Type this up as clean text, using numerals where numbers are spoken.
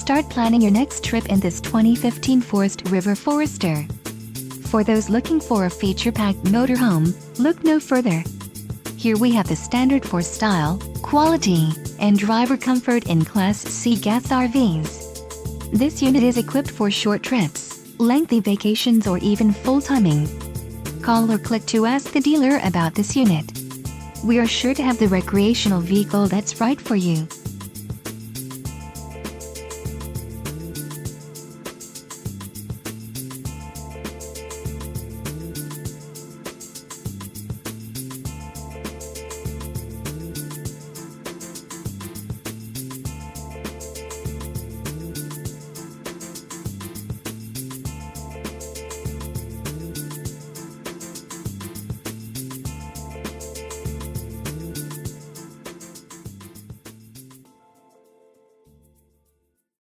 Start planning your next trip in this 2015 Forest River Forester. For those looking for a feature-packed motorhome, look no further. Here we have the standard for style, quality, and driver comfort in Class C gas RVs. This unit is equipped for short trips, lengthy vacations, or even full timing. Call or click to ask the dealer about this unit. We are sure to have the recreational vehicle that's right for you.